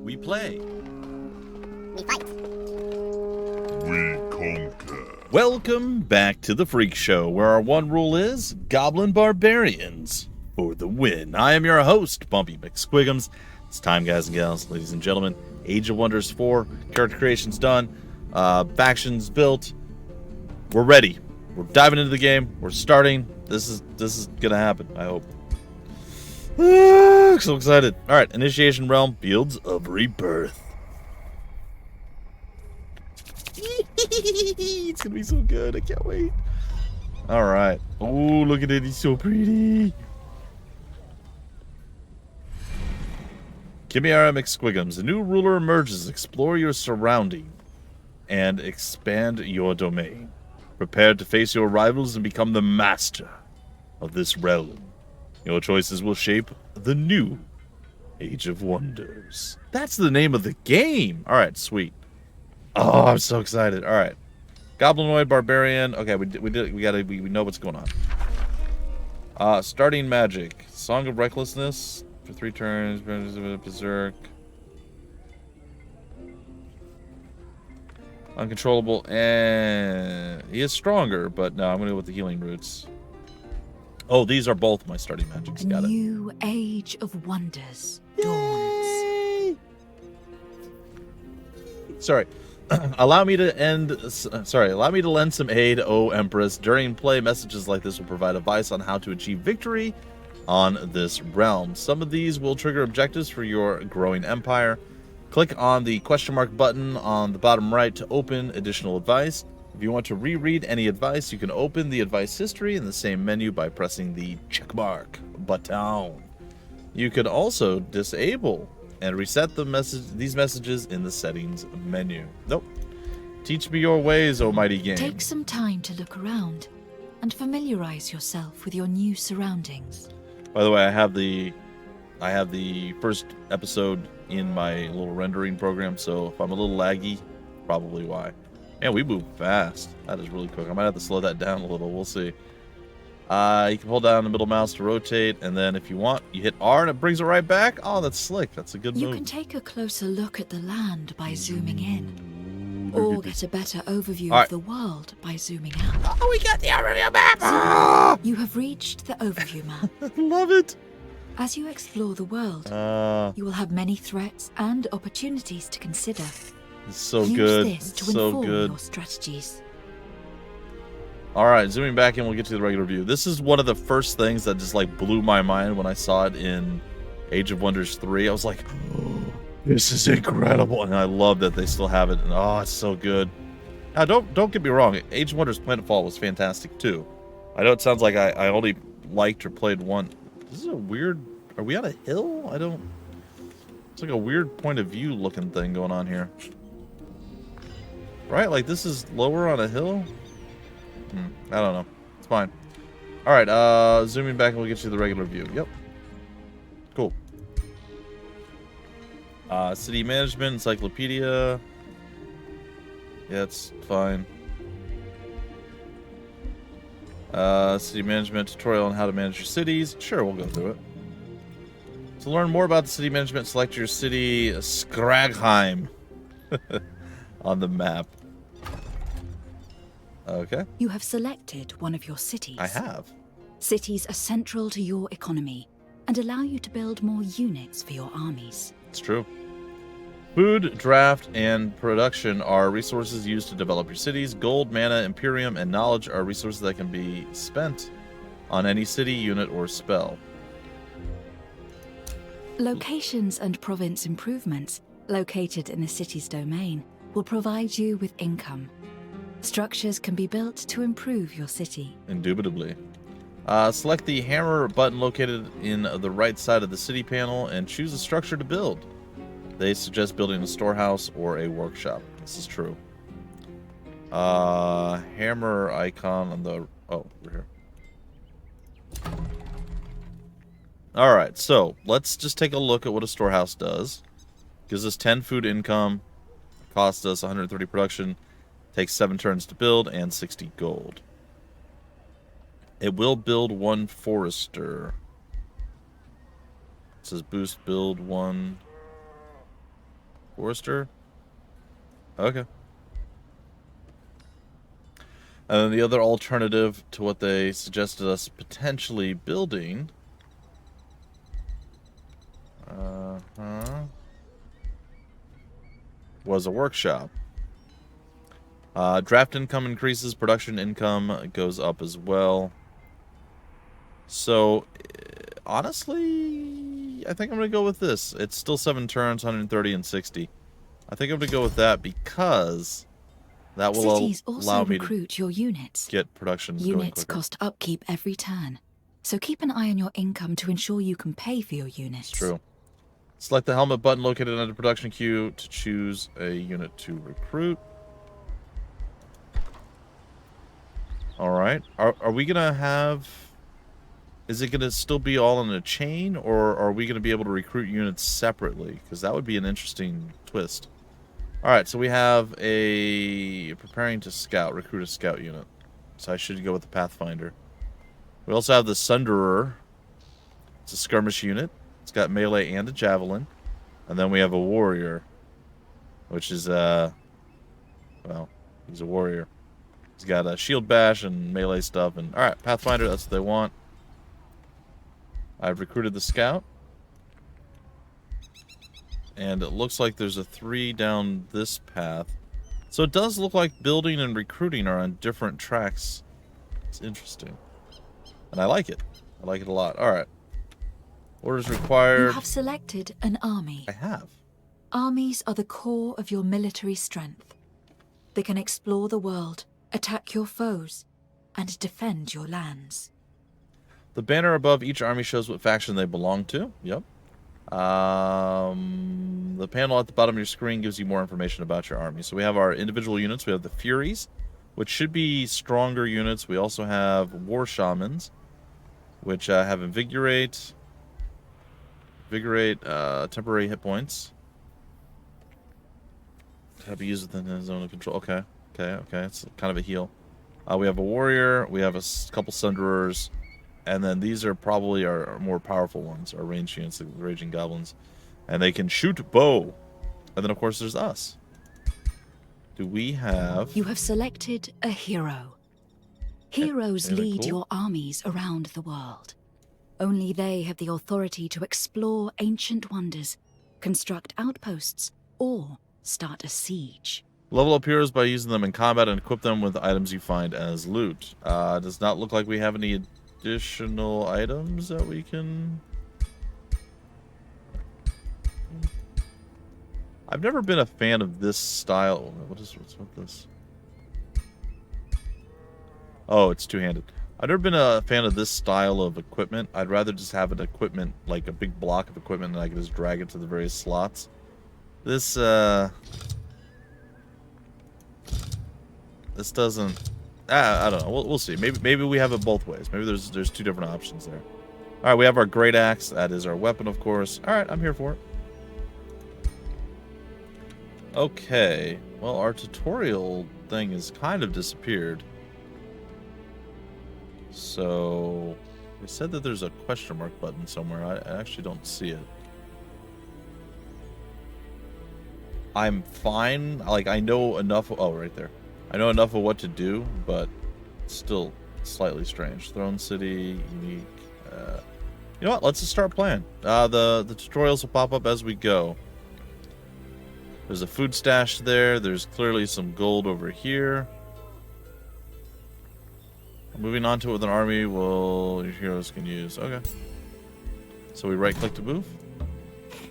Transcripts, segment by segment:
We play. We fight. We conquer. Welcome back to the Freak Show, where our one rule is Goblin Barbarians for the win. I am your host, Bumpy McSquigums. It's time, guys and gals, ladies and gentlemen. Age of Wonders 4, character creation's done, factions built. We're ready. We're diving into the game. We're starting. This is gonna happen, I hope. So excited. Alright, Initiation Realm, Fields of Rebirth. It's gonna be so good. I can't wait. Alright. Oh, look at it. He's so pretty. Kimiara McSquigums. A new ruler emerges. Explore your surrounding and expand your domain. Prepare to face your rivals and become the master of this realm. Your choices will shape the new Age of Wonders. That's the name of the game. All right, sweet. Oh, I'm so excited. All right, Goblinoid Barbarian. Okay, we know what's going on. Starting magic. Song of Recklessness for 3 turns. Berserk. Uncontrollable, and he is stronger, but no, I'm going to go with the healing roots. Oh, these are both my starting magics. Got it. New Age of Wonders dawns. Sorry. Allow me to lend some aid, O Empress. During play, messages like this will provide advice on how to achieve victory on this realm. Some of these will trigger objectives for your growing empire. Click on the question mark button on the bottom right to open additional advice. If you want to reread any advice, you can open the advice history in the same menu by pressing the checkmark button. You can also disable and reset these messages in the settings menu. Nope. Teach me your ways, O mighty game. Take some time to look around and familiarize yourself with your new surroundings. By the way, I have the first episode in my little rendering program, so if I'm a little laggy, probably why. Man, we move fast. That is really quick. I might have to slow that down a little. We'll see. You can hold down the middle mouse to rotate, and then if you want, you hit R and it brings it right back. Oh, that's slick. That's a good move. You can take a closer look at the land by zooming in, or get a better overview of the world by zooming out. Oh, we got the overview map! You have reached the overview map. Love it. As you explore the world, you will have many threats and opportunities to consider. It's so Use good. this to So inform good. your strategies. All right, zooming back in, we'll get to the regular view. This is one of the first things that just like blew my mind when I saw it in Age of Wonders 3. I was like, oh, this is incredible, and I love that they still have it. And oh, it's so good. Now, don't get me wrong. Age of Wonders Planetfall was fantastic too. I know it sounds like I only liked or played one. This is a weird. Are we on a hill? I don't. It's like a weird point of view looking thing going on here. Right? Like this is lower on a hill? I don't know. It's fine. Alright, zooming back and we'll get you the regular view. Yep. Cool. City management, encyclopedia. Yeah, it's fine. City management tutorial on how to manage your cities. Sure, we'll go through it. To learn more about the city management, select your city, Skragheim, on the map. Okay. You have selected one of your cities. I have. Cities are central to your economy and allow you to build more units for your armies. It's true. Food, draft, and production are resources used to develop your cities. Gold, mana, Imperium, and knowledge are resources that can be spent on any city, unit, or spell. Locations and province improvements located in the city's domain will provide you with income. Structures can be built to improve your city. Indubitably. Select the hammer button located in the right side of the city panel and choose a structure to build. They suggest building a storehouse or a workshop. This is true. Hammer icon on the... Oh, we're here. Alright, so let's just take a look at what a storehouse does. Gives us 10 food income, costs us 130 production, takes 7 turns to build, and 60 gold. It will build 1 forester. It says boost build 1. Forester. Okay. And then the other alternative to what they suggested us potentially building was a workshop. Draft income increases, production income goes up as well. So, honestly, I think I'm going to go with this. It's still 7 turns, 130 and 60. I think I'm going to go with that because that will Cities allow also me to recruit your units. get production going Units quicker. cost upkeep every turn, so keep an eye on your income to ensure you can pay for your units. It's true. Select the helmet button located under production queue to choose a unit to recruit. Alright. Are we going to have... Is it going to still be all in a chain, or are we going to be able to recruit units separately? Because that would be an interesting twist. Alright, so we have a... Preparing to scout, recruit a scout unit. So I should go with the Pathfinder. We also have the Sunderer. It's a skirmish unit. It's got melee and a javelin. And then we have a warrior, which is, well, he's a warrior. He's got a shield bash and melee stuff. And alright, Pathfinder, that's what they want. I've recruited the scout. And it looks like there's a 3 down this path. So it does look like building and recruiting are on different tracks. It's interesting. And I like it. I like it a lot. Alright. Orders required. You have selected an army. I have. Armies are the core of your military strength. They can explore the world, attack your foes, and defend your lands. The banner above each army shows what faction they belong to. Yep. The panel at the bottom of your screen gives you more information about your army. So we have our individual units. We have the Furies, which should be stronger units. We also have War Shamans, which have Invigorate, temporary hit points. Have to use within the zone of control. Okay. It's kind of a heal. We have a Warrior. We have a couple Sunderers. And then these are probably our more powerful ones, our ranged units, the Raging Goblins. And they can shoot bow. And then, of course, there's us. Do we have... You have selected a hero. Heroes lead your armies around the world. Only they have the authority to explore ancient wonders, construct outposts, or start a siege. Level up heroes by using them in combat and equip them with items you find as loot. Does not look like we have any additional items that we can... I've never been a fan of this style. What's with this? Oh, it's two-handed. I've never been a fan of this style of equipment. I'd rather just have an equipment, like a big block of equipment, and I can just drag it to the various slots. This doesn't... I don't know. We'll see. Maybe we have it both ways. Maybe there's 2 different options there. All right, we have our Great Axe. That is our weapon, of course. All right, I'm here for it. Okay. Well, our tutorial thing has kind of disappeared. So, they said that there's a question mark button somewhere. I actually don't see it. I'm fine. Like, I know enough. Oh, right there. I know enough of what to do, but still slightly strange. Throne City, unique. You know what? Let's just start playing. The tutorials will pop up as we go. There's a food stash there. There's clearly some gold over here. Moving on to it with an army, your heroes can use. Okay. So we right-click to move?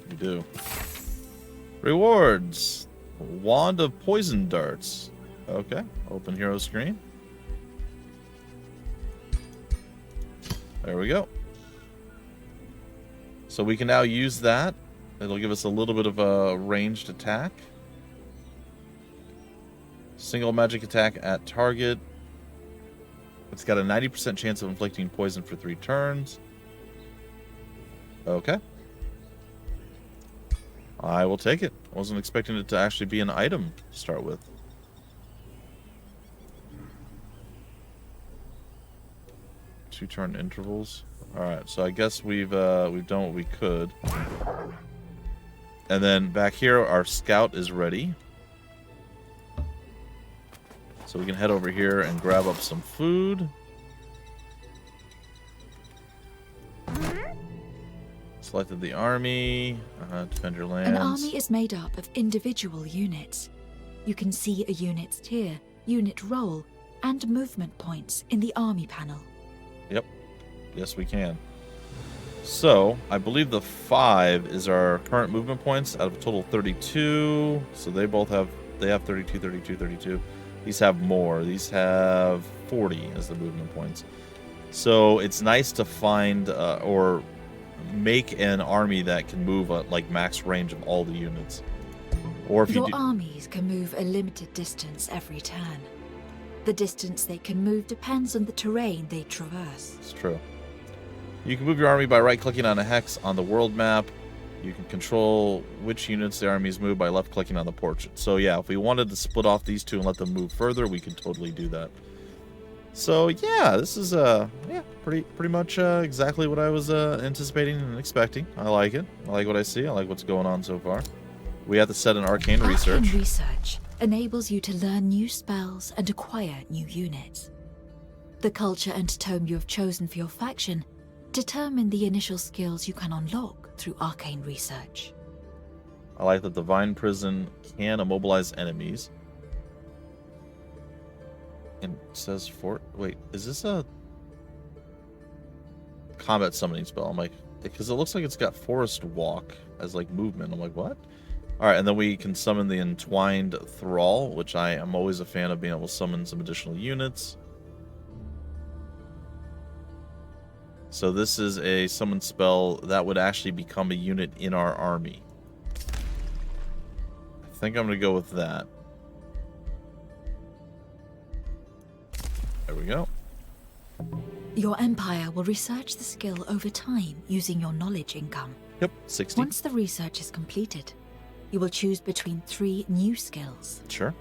We do. Rewards. Wand of Poison Darts. Okay. Open hero screen. There we go. So we can now use that. It'll give us a little bit of a ranged attack. Single magic attack at target. It's got a 90% chance of inflicting poison for 3 turns. Okay. I will take it. I wasn't expecting it to actually be an item to start with. Two-turn intervals. All right, so I guess we've done what we could. And then back here, our scout is ready. So we can head over here and grab up some food. Selected the army. Defend your lands. An army is made up of individual units. You can see a unit's tier, unit role, and movement points in the army panel. Yep. Yes, we can. So, I believe the 5 is our current movement points out of a total of 32. So they have 32, 32, 32. These have more. These have 40 as the movement points. So it's nice to find or make an army that can move at like max range of all the units. Or if Your armies can move a limited distance every turn. The distance they can move depends on the terrain they traverse. It's true. You can move your army by right-clicking on a hex on the world map. You can control which units the armies move by left-clicking on the portrait. So yeah, if we wanted to split off these two and let them move further, we could totally do that. So yeah, this is pretty much exactly what I was anticipating and expecting. I like it. I like what I see. I like what's going on so far. We have to set an arcane research. Arcane research enables you to learn new spells and acquire new units. The culture and tome you have chosen for your faction determine the initial skills you can unlock through arcane research. I like that Divine Prison can immobilize enemies. And it says wait, is this a combat summoning spell? I'm like, because it looks like it's got Forest Walk as like movement. I'm like, what? Alright, and then we can summon the Entwined Thrall, which I am always a fan of being able to summon some additional units. So this is a summon spell that would actually become a unit in our army. I think I'm going to go with that. There we go. Your empire will research the skill over time using your knowledge income. Yep, 60. Once the research is completed, you will choose between 3 new skills. Sure.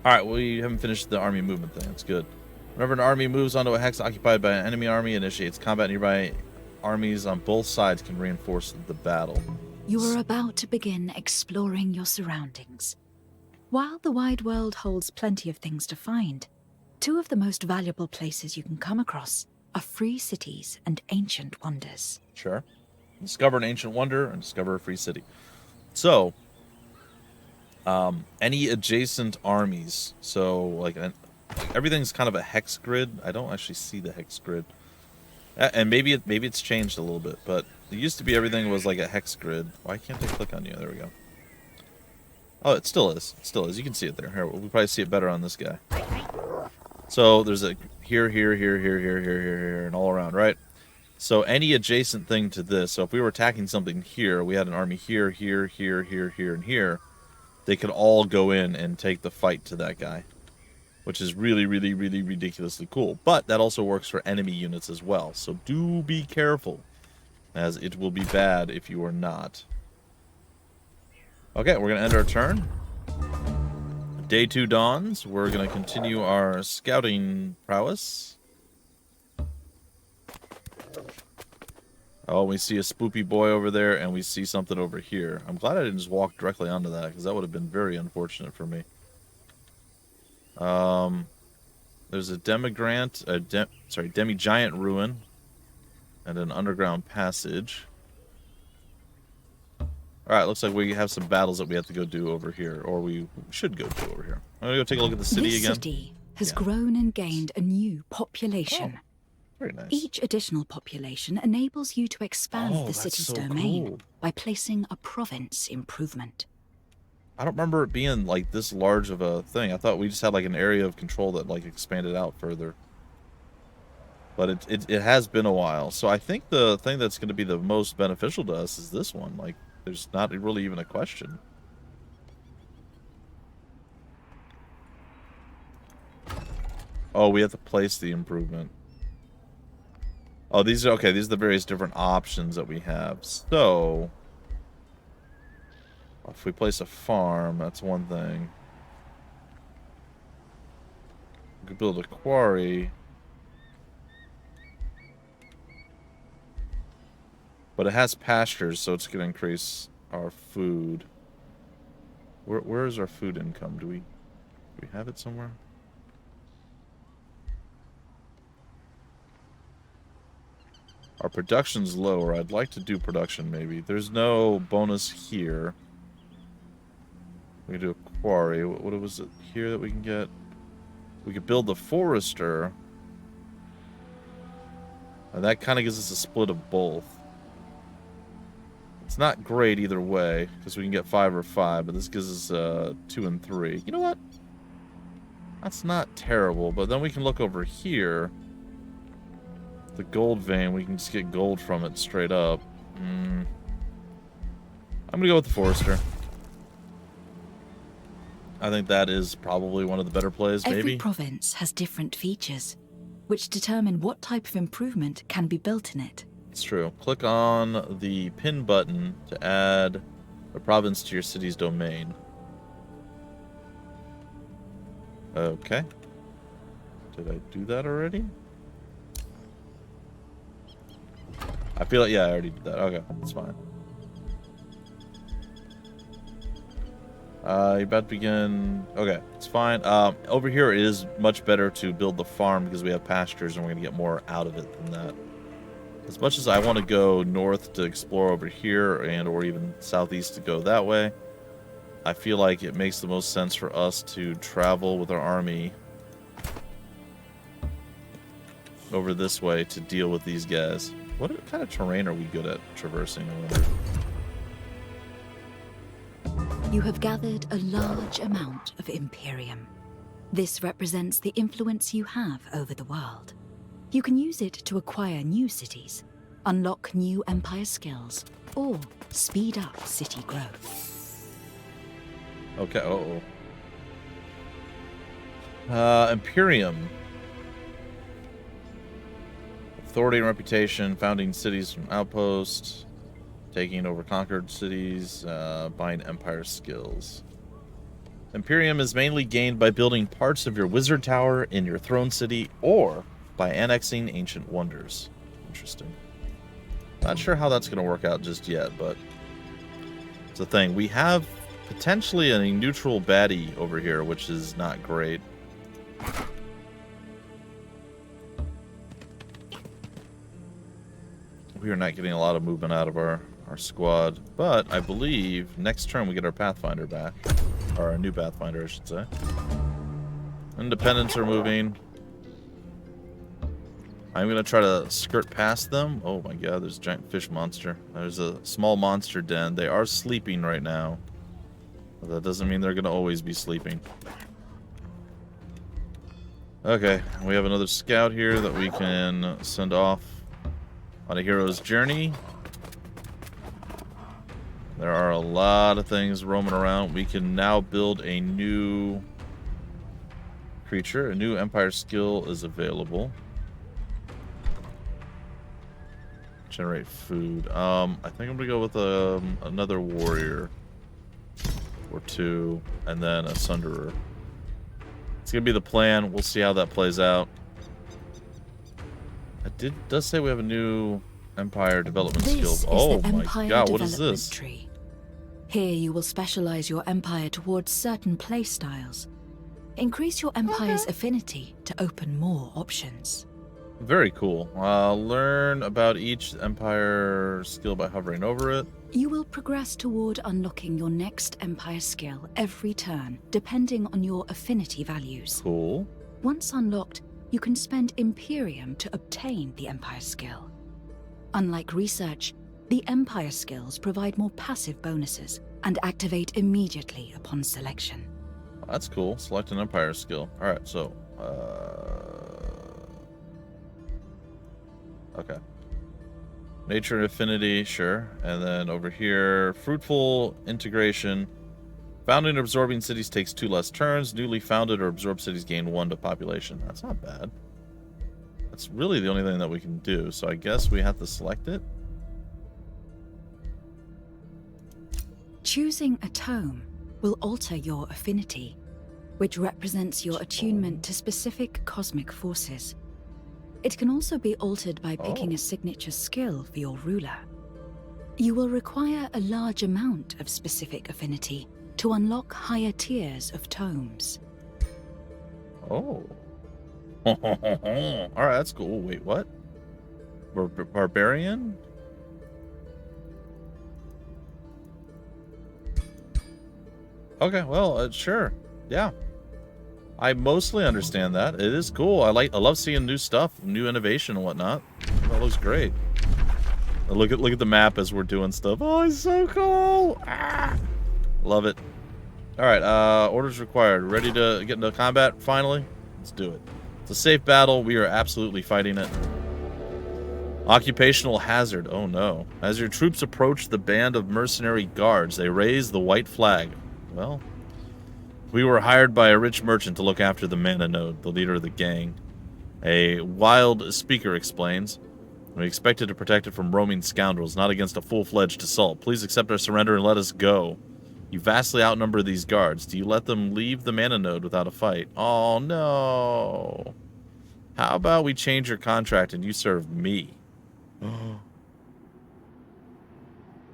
Alright, we haven't finished the army movement thing. That's good. Whenever an army moves onto a hex occupied by an enemy army, initiates combat. Nearby armies on both sides can reinforce the battle. You are about to begin exploring your surroundings. While the wide world holds plenty of things to find, 2 of the most valuable places you can come across are free cities and ancient wonders. Sure. Discover an ancient wonder and discover a free city. So, any adjacent armies. So, like everything's kind of a hex grid. I don't actually see the hex grid. And maybe it's changed a little bit, but it used to be everything was like a hex grid. Why can't I click on you? There we go. Oh, it still is. It still is. You can see it there. Here, we'll probably see it better on this guy. So there's a here, and all around, right? So any adjacent thing to this. So if we were attacking something here, we had an army here, and here. They could all go in and take the fight to that guy, which is really, really, really ridiculously cool. But that also works for enemy units as well. So do be careful, as it will be bad if you are not. Okay, we're going to end our turn. Day 2 dawns. We're going to continue our scouting prowess. Oh, we see a spoopy boy over there, and we see something over here. I'm glad I didn't just walk directly onto that, because that would have been very unfortunate for me. There's a demi-giant ruin, and an underground passage. Alright, looks like we have some battles that we have to go do over here, or we should go do over here. I'm gonna go take a look at the city this again. This city has grown and gained a new population. Oh, very nice. Each additional population enables you to expand the city's domain by placing a province improvement. I don't remember it being like this large of a thing. I thought we just had like an area of control that like expanded out further. But it has been a while. So I think the thing that's going to be the most beneficial to us is this one. Like, there's not really even a question. Oh, we have to place the improvement. Oh, these are okay. These are the various different options that we have. So, if we place a farm, that's one thing. We could build a quarry. But it has pastures, so it's going to increase our food. Where is our food income? Do we have it somewhere? Our production's lower. I'd like to do production, maybe. There's no bonus here. We can do a quarry. What was it here that we can get? We could build the forester. And that kind of gives us a split of both. It's not great either way, because we can get 5 or 5, but this gives us 2 and 3. You know what? That's not terrible, but then we can look over here. The gold vein, we can just get gold from it straight up. I'm gonna go with the forester. I think that is probably one of the better plays, maybe. Every province has different features, which determine what type of improvement can be built in it. It's true. Click on the pin button to add a province to your city's domain. Okay. Did I do that already? I feel like, yeah, I already did that. Okay, that's fine. You're about to begin. Okay, it's fine. Over here it is much better to build the farm because we have pastures and we're going to get more out of it than that. As much as I want to go north to explore over here and or even southeast to go that way, I feel like it makes the most sense for us to travel with our army over this way to deal with these guys. What kind of terrain are we good at traversing? I wonder. You have gathered a large amount of Imperium. This represents the influence you have over the world. You can use it to acquire new cities, unlock new empire skills, or speed up city growth. Okay, Imperium. Authority and reputation, founding cities from outposts, taking over conquered cities, buying empire skills. Imperium is mainly gained by building parts of your wizard tower in your throne city or by annexing ancient wonders. Interesting. Not sure how that's going to work out just yet, but it's a thing. We have potentially a neutral baddie over here, which is not great. We are not getting a lot of movement out of our squad, but I believe next turn we get our Pathfinder back. Or our new Pathfinder, I should say. Independents are moving. I'm going to try to skirt past them. Oh my god, there's a giant fish monster. There's a small monster den. They are sleeping right now. But that doesn't mean they're going to always be sleeping. Okay, we have another scout here that we can send off on a hero's journey. There are a lot of things roaming around. We can now build a new creature. A new empire skill is available. Generate food. I think I'm gonna go with another warrior or 2, and then a sunderer. It's gonna be the plan. We'll see how that plays out. It does say we have a new empire development skill. Oh my god, what is this? Tree. Here you will specialize your empire towards certain playstyles. Increase your empire's affinity to open more options. Very cool. Learn about each empire skill by hovering over it. You will progress toward unlocking your next empire skill every turn, depending on your affinity values. Cool. Once unlocked, you can spend Imperium to obtain the empire skill. Unlike research, the empire skills provide more passive bonuses and activate immediately upon selection. That's cool. Select an empire skill. Alright, so... okay. Nature and affinity, sure. And then over here, fruitful integration. Founding and absorbing cities takes 2 less turns. Newly founded or absorbed cities gain 1 to population. That's not bad. That's really the only thing that we can do. So I guess we have to select it. Choosing a tome will alter your affinity, which represents your attunement to specific cosmic forces. It can also be altered by picking a signature skill for your ruler. You will require a large amount of specific affinity to unlock higher tiers of tomes. Oh. Alright, that's cool. Wait, what? Barbarian? Okay, well, sure. Yeah. I mostly understand that. It is cool. I love seeing new stuff, new innovation and whatnot. That looks great. Look at the map as we're doing stuff. Oh, it's so cool. Ah! Love it. All right, orders required. Ready to get into combat finally? Let's do it. It's a safe battle. We are absolutely fighting it. Occupational hazard. Oh no. As your troops approach the band of mercenary guards, they raise the white flag. Well, we were hired by a rich merchant to look after the mana node, the leader of the gang. A wild speaker explains. We expected to protect it from roaming scoundrels, not against a full-fledged assault. Please accept our surrender and let us go. You vastly outnumber these guards. Do you let them leave the mana node without a fight? Oh, no. How about we change your contract and you serve me?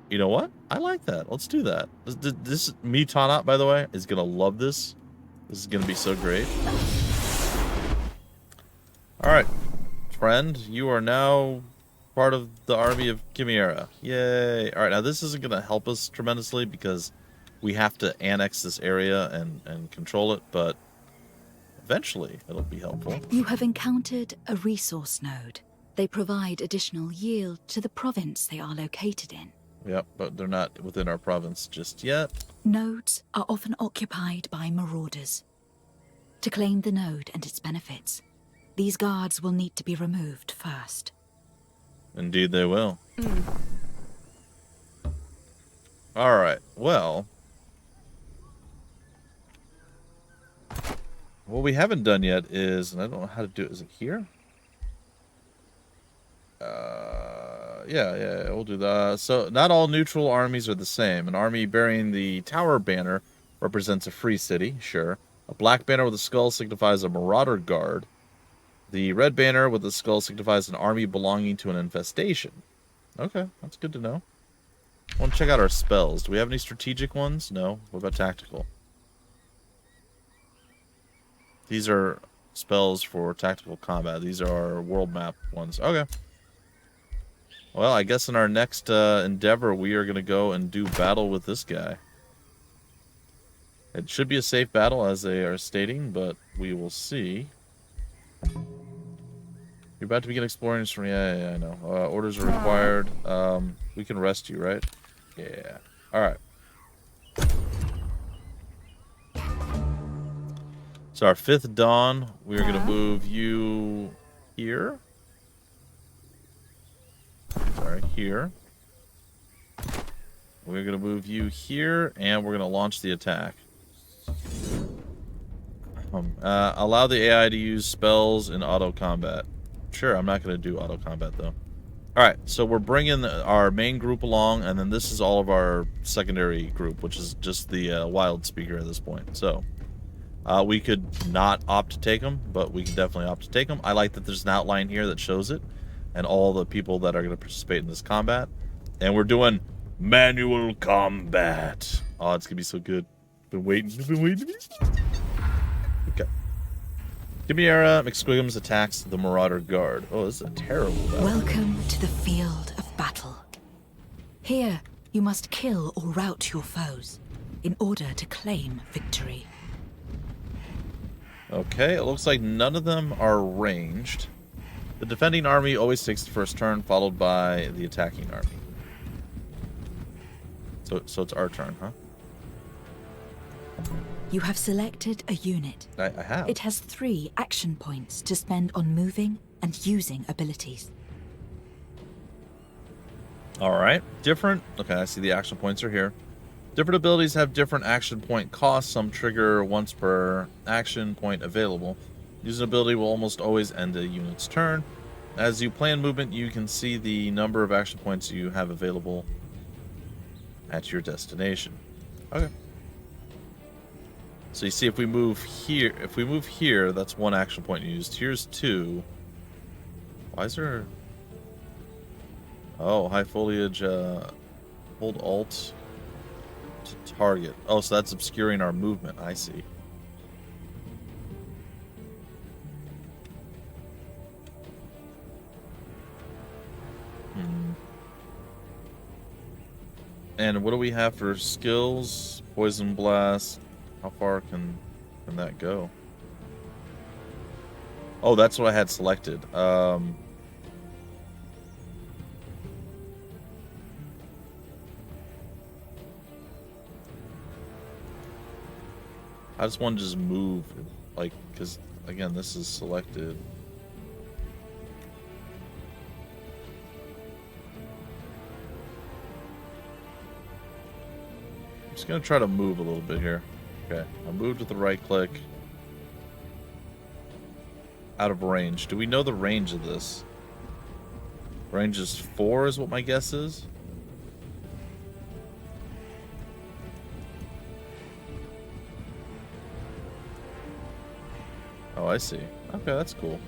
You know what? I like that. Let's do that. This me Tanat, by the way, is going to love this. This is going to be so great. All right. Friend, you are now part of the army of Chimera. Yay. All right, now this isn't going to help us tremendously because we have to annex this area and control it, but eventually it'll be helpful. You have encountered a resource node. They provide additional yield to the province they are located in. Yep, but they're not within our province just yet. Nodes are often occupied by marauders. To claim the node and its benefits, these guards will need to be removed first. Indeed they will. Alright, well... what we haven't done yet is... and I don't know how to do it. Is it here? Yeah, we'll do that. So, not all neutral armies are the same. An army bearing the tower banner represents a free city, sure. A black banner with a skull signifies a marauder guard. The red banner with the skull signifies an army belonging to an infestation. Okay, that's good to know. I want to check out our spells. Do we have any strategic ones? No. What about tactical? These are spells for tactical combat. These are world map ones. Okay. Well, I guess in our next endeavor, we are going to go and do battle with this guy. It should be a safe battle, as they are stating, but we will see. You're about to begin exploring. Yeah, I know. Orders are required. We can rest you, right? Yeah. All right. So our 5th dawn, we're going to move you here. Sorry, here. We're going to move you here, and we're going to launch the attack. Allow the AI to use spells in auto combat. Sure, I'm not going to do auto combat, though. Alright, so we're bringing our main group along, and then this is all of our secondary group, which is just the wild speaker at this point. So, we could not opt to take them, but we can definitely opt to take them. I like that there's an outline here that shows it, and all the people that are going to participate in this combat. And we're doing manual combat. Oh, it's going to be so good. Been waiting. Okay. Chimera McSquigums attacks the Marauder Guard. Oh, this is a terrible battle. Welcome to the field of battle. Here, you must kill or rout your foes in order to claim victory. Okay, it looks like none of them are ranged. The defending army always takes the first turn, followed by the attacking army. So it's our turn, huh? You have selected a unit. I have. It has 3 action points to spend on moving and using abilities. Alright, different... okay, I see the action points are here. Different abilities have different action point costs. Some trigger once per action point available. Using ability will almost always end a unit's turn. As you plan movement, you can see the number of action points you have available at your destination. Okay. So you see, if we move here, that's 1 action point used. Here's 2. Why is there... oh, high foliage, Hold Alt to target. Oh, so that's obscuring our movement. I see. And what do we have for skills? Poison Blast. How far can that go? Oh, that's what I had selected. I just want to just move, like, because, again, this is selected. I'm just going to try to move a little bit here. Okay, I moved with the right click. Out of range. Do we know the range of this? Range is 4 is what my guess is. Oh, I see. Okay, that's cool.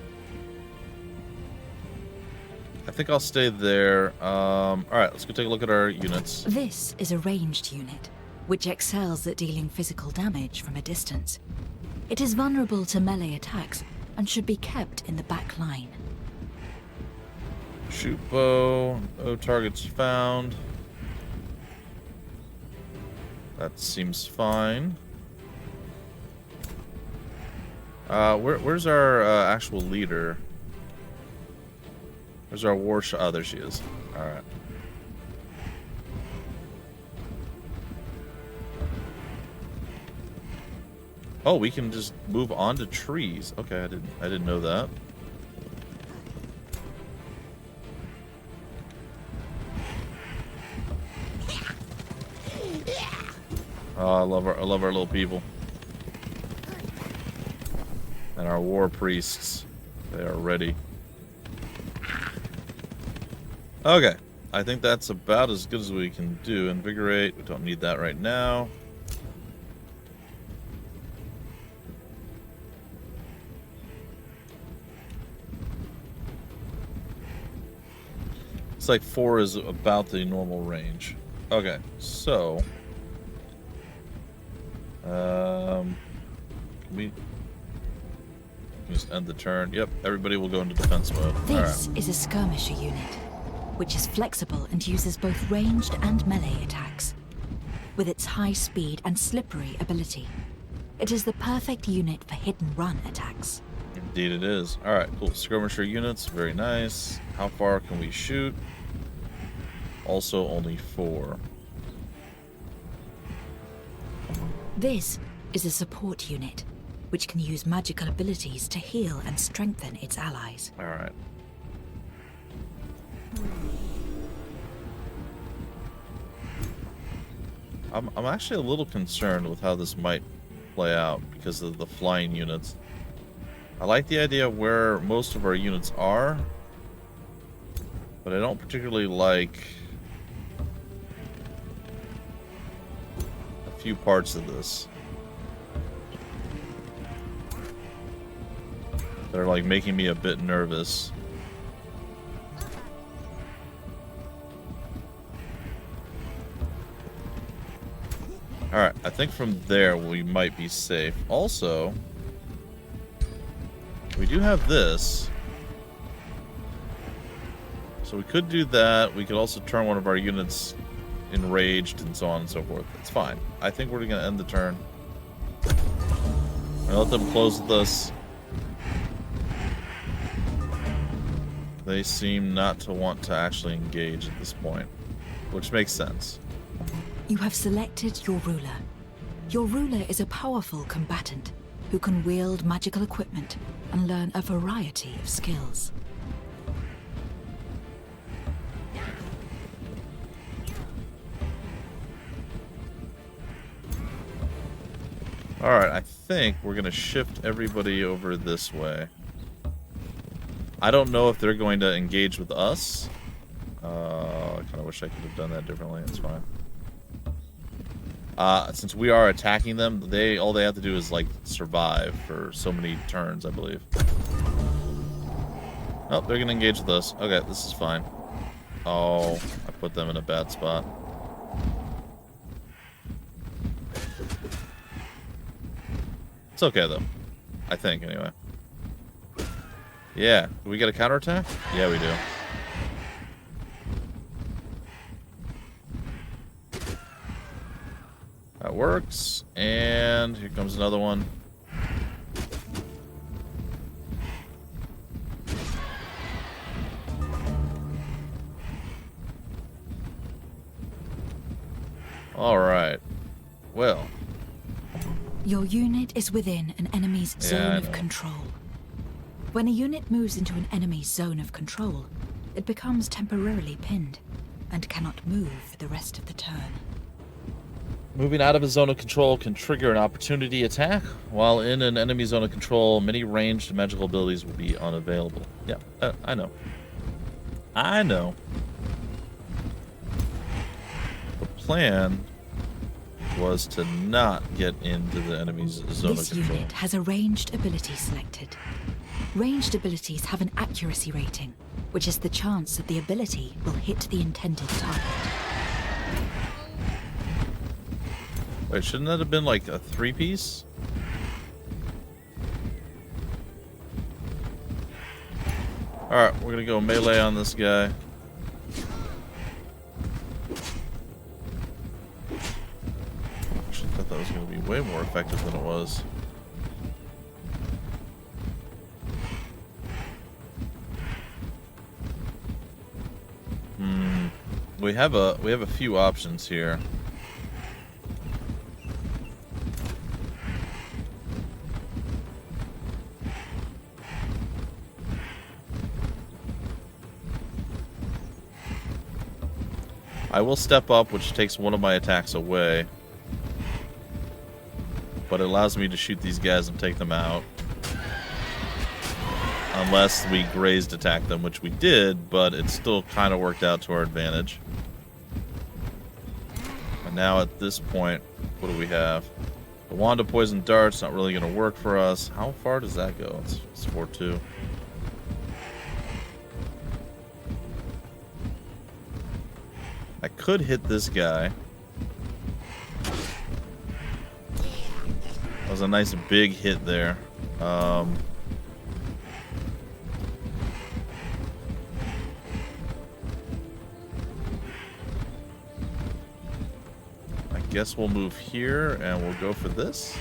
I think I'll stay there. Alright, let's go take a look at our units. This is a ranged unit, which excels at dealing physical damage from a distance. It is vulnerable to melee attacks and should be kept in the back line. Shoot bow. No targets found. That seems fine. Where's our actual leader? Where's our war shot? Oh, there she is. Alright. Oh, we can just move onto trees. Okay, I didn't know that. Oh, I love our little people. And our war priests. They are ready. Okay. I think that's about as good as we can do. Invigorate. We don't need that right now. It's like 4 is about the normal range. Okay, so can we just end the turn? Yep, everybody will go into defense mode. This is a skirmisher unit, which is flexible and uses both ranged and melee attacks. With its high speed and slippery ability, it is the perfect unit for hit-and-run attacks. Indeed it is. Alright, cool. Skirmisher units, very nice. How far can we shoot? Also only 4. This is a support unit, which can use magical abilities to heal and strengthen its allies. Alright. I'm actually a little concerned with how this might play out because of the flying units. I like the idea of where most of our units are, but I don't particularly like a few parts of this. They're like making me a bit nervous. Alright, I think from there we might be safe. Also, we do have this. So we could do that. We could also turn one of our units enraged and so on and so forth. It's fine. I think we're going to end the turn. I let them close with us. They seem not to want to actually engage at this point, which makes sense. You have selected your ruler. Your ruler is a powerful combatant who can wield magical equipment and learn a variety of skills. Alright, I think we're going to shift everybody over this way. I don't know if they're going to engage with us. I kind of wish I could have done that differently. It's fine. Since we are attacking them, all they have to do is like survive for so many turns, I believe. Oh, they're gonna engage with us. Okay, this is fine. Oh, I put them in a bad spot. It's okay, though. I think, anyway. Yeah. Do we get a counterattack? Yeah, we do. That works. And here comes another one. Alright. Well. Your unit is within an enemy's zone of control. When a unit moves into an enemy's zone of control, it becomes temporarily pinned and cannot move for the rest of the turn. Moving out of a zone of control can trigger an opportunity attack. While in an enemy zone of control, many ranged magical abilities will be unavailable. Yeah, I know. I know. The plan was to not get into the enemy's zone of This control. unit has a ranged ability selected. Ranged abilities have an accuracy rating, which is the chance that the ability will hit the intended target. Wait, shouldn't that have been like a 3-piece? Alright, we're gonna go melee on this guy. Actually, I thought that was gonna be way more effective than it was. We have a few options here. I will step up, which takes one of my attacks away. But it allows me to shoot these guys and take them out. Unless we grazed attack them, which we did, but it still kind of worked out to our advantage. And now at this point, what do we have? The Wand of Poison Dart's not really going to work for us. How far does that go? It's 4-2. I could hit this guy. That was a nice big hit there. I guess we'll move here and we'll go for this.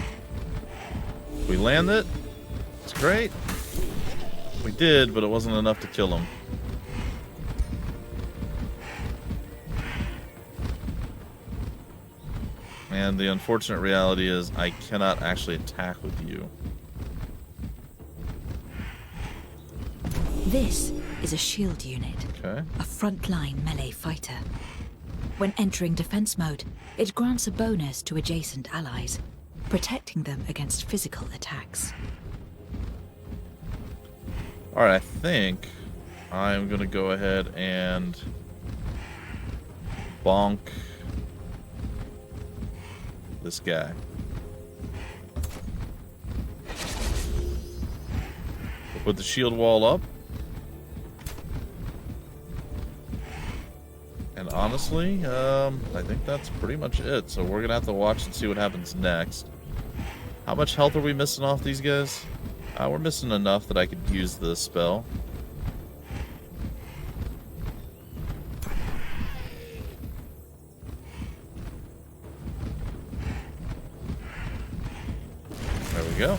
We land it. It's great. We did, but it wasn't enough to kill him. And the unfortunate reality is I cannot actually attack with you. This is a shield unit, Okay. a frontline melee fighter. When entering defense mode, it grants a bonus to adjacent allies, protecting them against physical attacks. Alright, I think I'm going to go ahead and bonk this guy. We'll put the shield wall up. And honestly, I think that's pretty much it. So we're going to have to watch and see what happens next. How much health are we missing off these guys? We're missing enough that I could use this spell. There we go.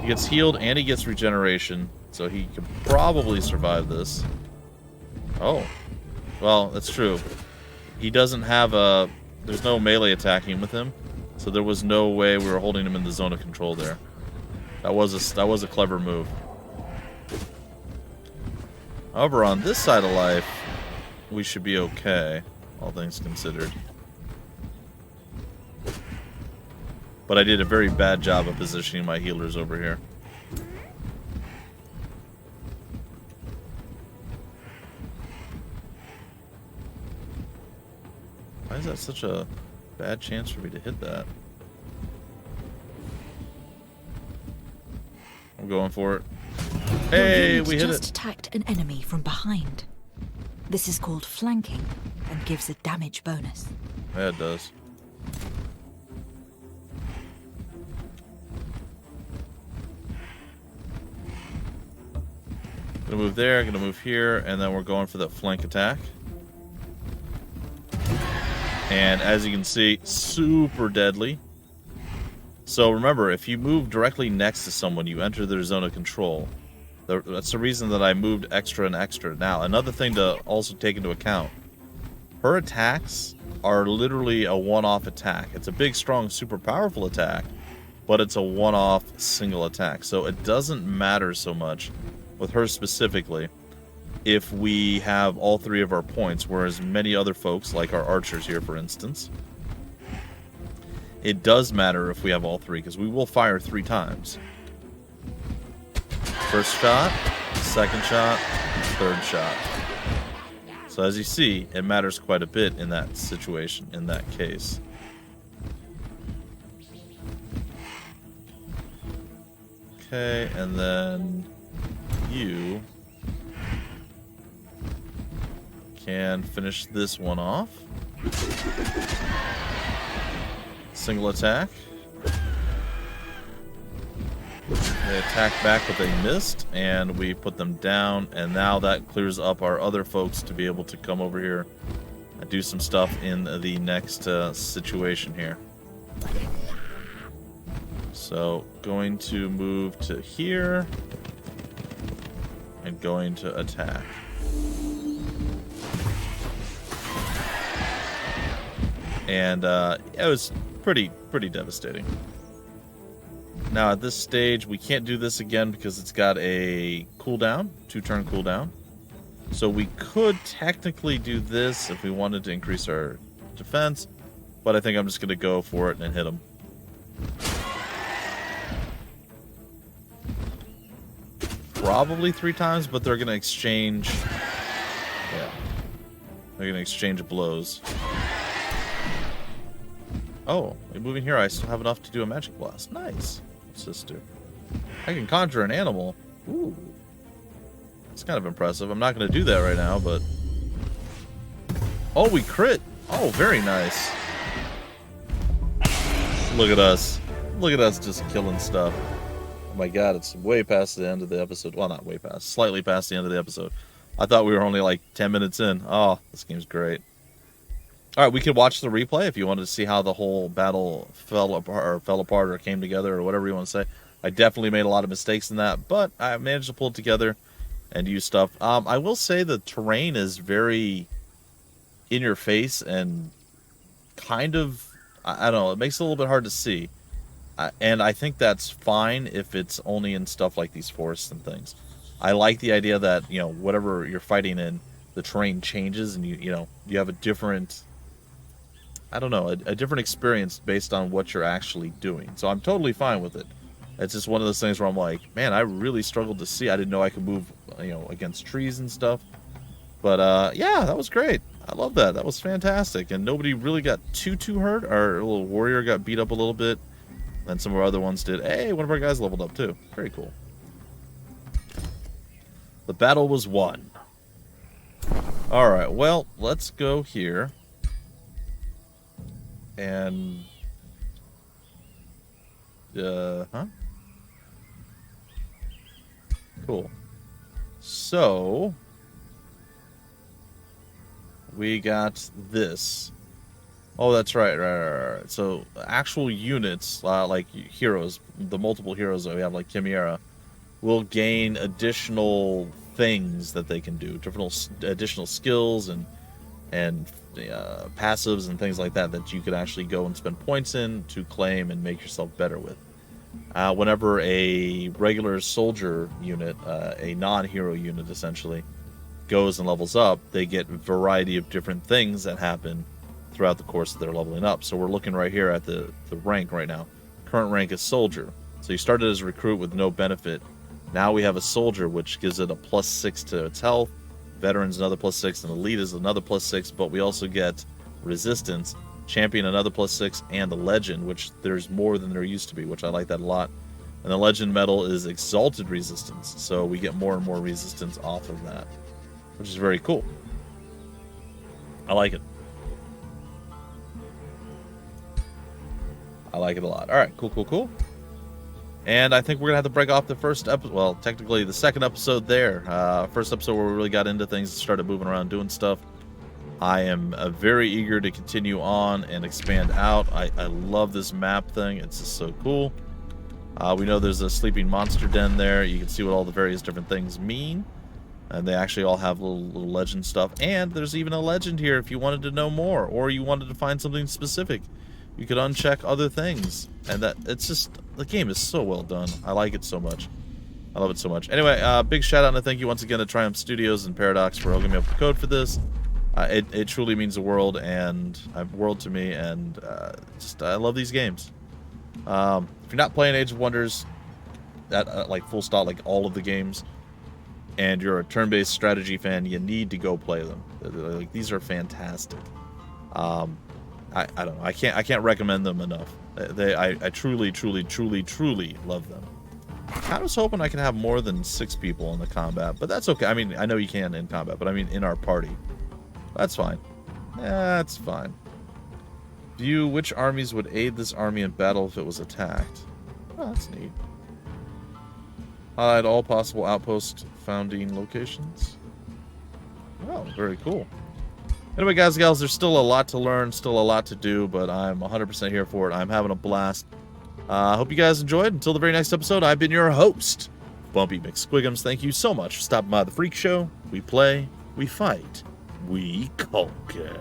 He gets healed and he gets regeneration, so he could probably survive this. Oh. Well, that's true. He doesn't have a... There's no melee attacking with him, so there was no way we were holding him in the zone of control there. That was a clever move. However, on this side of life, we should be okay, all things considered. But I did a very bad job of positioning my healers over here. Why is that such a bad chance for me to hit that? I'm going for it. Hey, we hit just it. attacked an enemy from behind. This is called flanking and gives a damage bonus. Yeah, it does. Gonna move there, gonna move here, and then we're going for that flank attack. And as you can see, super deadly. So remember, if you move directly next to someone, you enter their zone of control. That's the reason that I moved extra and extra. Now, another thing to also take into account. Her attacks are literally a one-off attack. It's a big, strong, super powerful attack, but it's a one-off single attack. So it doesn't matter so much with her specifically if we have all three of our points, whereas many other folks, like our archers here, for instance, it does matter if we have all three, because we will fire 3 times. First shot, second shot, third shot. So as you see, it matters quite a bit in that situation, in that case. Okay, and then you can finish this one off. Single attack. They attacked back, but they missed, and we put them down, and now that clears up our other folks to be able to come over here and do some stuff in the next situation here. So, going to move to here, and going to attack. And it was pretty devastating. Now at this stage, we can't do this again because it's got a cooldown, 2-turn cooldown. So we could technically do this if we wanted to increase our defense, but I think I'm just going to go for it and hit him. Probably 3 times, but they're going to exchange. Yeah, they're going to exchange blows. Oh, moving here, I still have enough to do a magic blast. Nice, sister. I can conjure an animal. Ooh. It's kind of impressive. I'm not going to do that right now, but... Oh, we crit! Oh, very nice. Look at us. Look at us just killing stuff. Oh my god, it's way past the end of the episode. Well, not way past. Slightly past the end of the episode. I thought we were only like 10 minutes in. Oh, this game's great. All right, we could watch the replay if you wanted to see how the whole battle fell apart or came together or whatever you want to say. I definitely made a lot of mistakes in that, but I managed to pull it together and use stuff. I will say the terrain is very in your face and kind of, I don't know, it makes it a little bit hard to see. And I think that's fine if it's only in stuff like these forests and things. I like the idea that, you know, whatever you're fighting in, the terrain changes and you have a different... I don't know, a different experience based on what you're actually doing. So I'm totally fine with it. It's just one of those things where I'm like, man, I really struggled to see. I didn't know I could move, against trees and stuff. But, yeah, that was great. I love that. That was fantastic. And nobody really got too hurt. Our little warrior got beat up a little bit. And some of our other ones did. Hey, one of our guys leveled up, too. Very cool. The battle was won. Alright, well, let's go here. And cool. So we got this. Oh, that's right. So actual units, like heroes, the multiple heroes that we have, like Chimera, will gain additional things that they can do, different additional skills and passives and things like that you could actually go and spend points in to claim and make yourself better with. Whenever a regular soldier unit, a non-hero unit essentially, goes and levels up, they get a variety of different things that happen throughout the course of their leveling up. So we're looking right here at the rank right now. Current rank is soldier. So you started as a recruit with no benefit. Now we have a soldier, which gives it a +6 to its health. Veterans another +6, and elite is another +6, but we also get resistance, champion another +6, and the legend, which there's more than there used to be, which I like that a lot. And the legend medal is exalted resistance, so we get more and more resistance off of that, which is very cool. I like it. I like it a lot. All right, cool. And I think we're going to have to break off the first episode, well, technically the second episode there. First episode where we really got into things and started moving around doing stuff. I am very eager to continue on and expand out. I love this map thing. It's just so cool. We know there's a sleeping monster den there. You can see what all the various different things mean. And they actually all have little legend stuff. And there's even a legend here if you wanted to know more. Or you wanted to find something specific. You could uncheck other things. And that it's just, the game is so well done. I like it so much. I love it so much. Anyway, big shout out and thank you once again to Triumph Studios and Paradox for hooking me up with the code for this. It truly means the world to me, and I love these games. If you're not playing Age of Wonders, that like full stop, like all of the games, and you're a turn-based strategy fan, you need to go play them. Like, these are fantastic. I don't know. I can't recommend them enough. I truly love them. I was hoping I could have more than 6 people in the combat, but that's okay. I mean, I know you can in combat, but I mean in our party. That's fine. Yeah, that's fine. View which armies would aid this army in battle if it was attacked. Oh, that's neat. Hide all possible outpost founding locations. Oh, very cool. Anyway, guys and gals, there's still a lot to learn, still a lot to do, but I'm 100% here for it. I'm having a blast. I hope you guys enjoyed. Until the very next episode, I've been your host, Bumpy McSquigums. Thank you so much for stopping by the Freak Show. We play, we fight, we conquer.